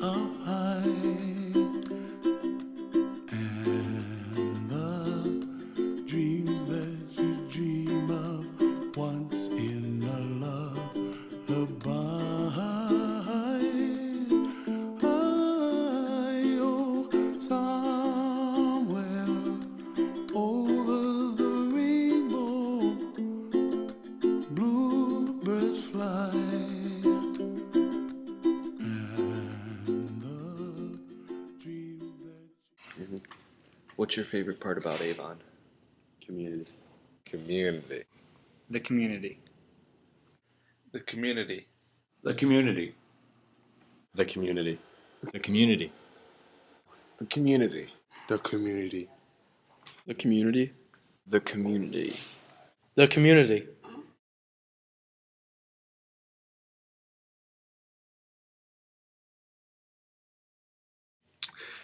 up high, and the dreams that you dream of once in a lullaby. Oh, somewhere over the rainbow, bluebirds fly. What's your favorite part about Avon? Community. Community. The community. The community. The community. The community. The community. The community. The community. The community. The community. The community.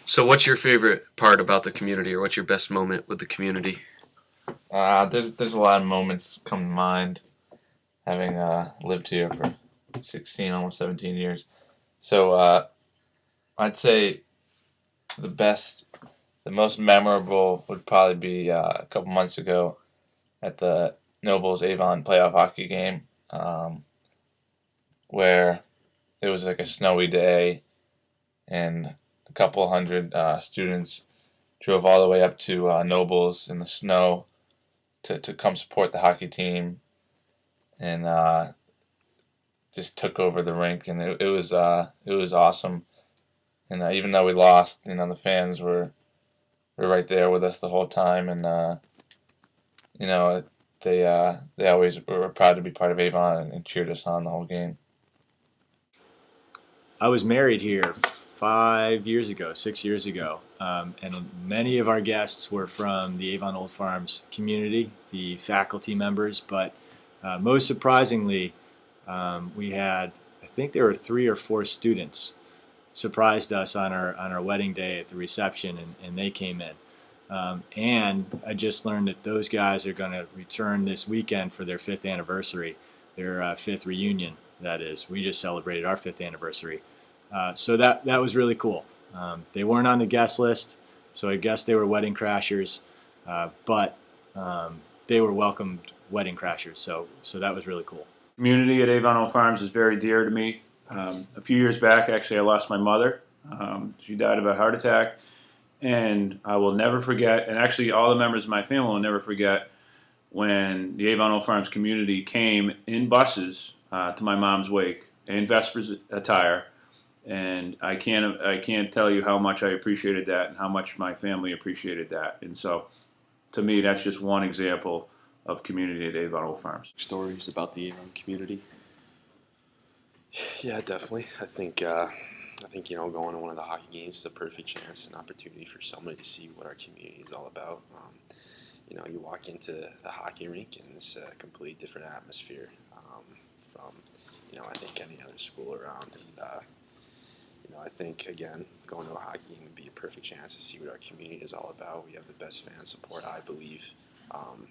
So what's your favorite part about the community, or what's your best moment with the community? There's a lot of moments come to mind, having lived here for 16, almost 17 years. So I'd say the most memorable would probably be a couple months ago at the Nobles Avon playoff hockey game, where it was like a snowy day, and a couple hundred students drove all the way up to Nobles in the snow to come support the hockey team, and just took over the rink, and it was awesome. And even though we lost, the fans were right there with us the whole time, and they always were proud to be part of Avon and cheered us on the whole game. I was married here 6 years ago, and many of our guests were from the Avon Old Farms community, the faculty members, but most surprisingly, we had, I think there were 3 or 4 students surprised us on our wedding day at the reception, and they came in. And I just learned that those guys are going to return this weekend for their 5th anniversary, their 5th reunion, that is. We just celebrated our 5th anniversary. So that was really cool. They weren't on the guest list, so I guess they were wedding crashers, but they were welcomed wedding crashers, so that was really cool. Community at Avon Old Farms is very dear to me. A few years back, actually, I lost my mother. She died of a heart attack, and I will never forget, and actually all the members of my family will never forget, when the Avon Old Farms community came in buses to my mom's wake in Vespers attire. And I can't tell you how much I appreciated that and how much my family appreciated that. And so, to me, that's just one example of community at Avon Old Farms. Stories about the Avon community? Yeah, definitely. I think going to one of the hockey games is a perfect chance, an opportunity for somebody to see what our community is all about. You walk into the hockey rink and it's a completely different atmosphere from I think any other school around, and I think, again, going to a hockey game would be a perfect chance to see what our community is all about. We have the best fan support, I believe, in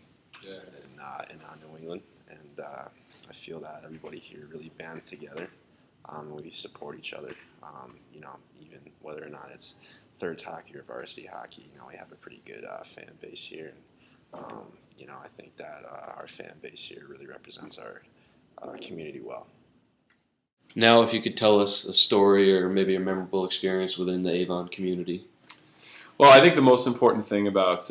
New England, and I feel that everybody here really bands together. We support each other, even whether or not it's thirds hockey or varsity hockey. We have a pretty good fan base here, and I think that our fan base here really represents our community well. Now, if you could tell us a story or maybe a memorable experience within the Avon community. Well, I think the most important thing about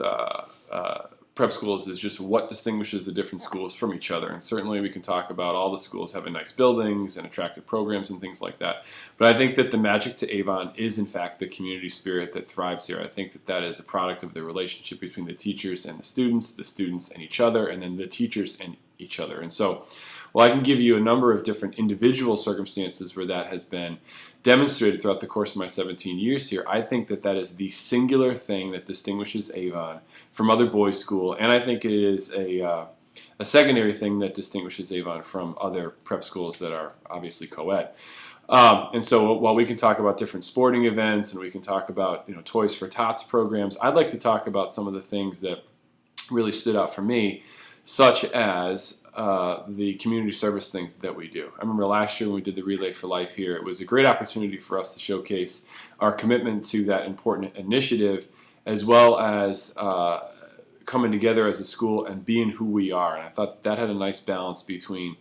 prep schools is just what distinguishes the different schools from each other. And certainly we can talk about all the schools having nice buildings and attractive programs and things like that. But I think that the magic to Avon is, in fact, the community spirit that thrives here. I think that is a product of the relationship between the teachers and the students and each other, and then the teachers and each other. And so, well, I can give you a number of different individual circumstances where that has been demonstrated throughout the course of my 17 years here. I think that is the singular thing that distinguishes Avon from other boys' school, and I think it is a secondary thing that distinguishes Avon from other prep schools that are obviously co-ed. And so while we can talk about different sporting events and we can talk about Toys for Tots programs, I'd like to talk about some of the things that really stood out for me, such as the community service things that we do. I remember last year when we did the Relay for Life here, it was a great opportunity for us to showcase our commitment to that important initiative, as well as coming together as a school and being who we are. And I thought that had a nice balance between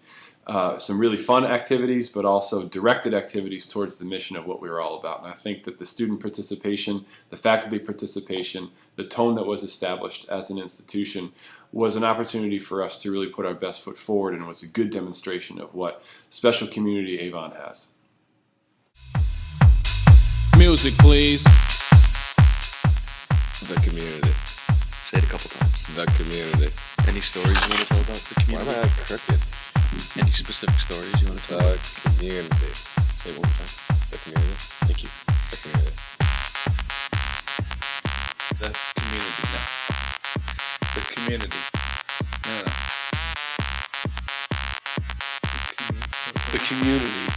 some really fun activities, but also directed activities towards the mission of what we were all about. And I think that the student participation, the faculty participation, the tone that was established as an institution was an opportunity for us to really put our best foot forward, and was a good demonstration of what special community Avon has. Music, please. The community. Say it a couple times. The community. Any stories you want to tell about the Why community? am I crooked? Any specific stories you want to tell about? The community. Say it one more time. The community. Thank you. The community. The community. No. The community. No. The community.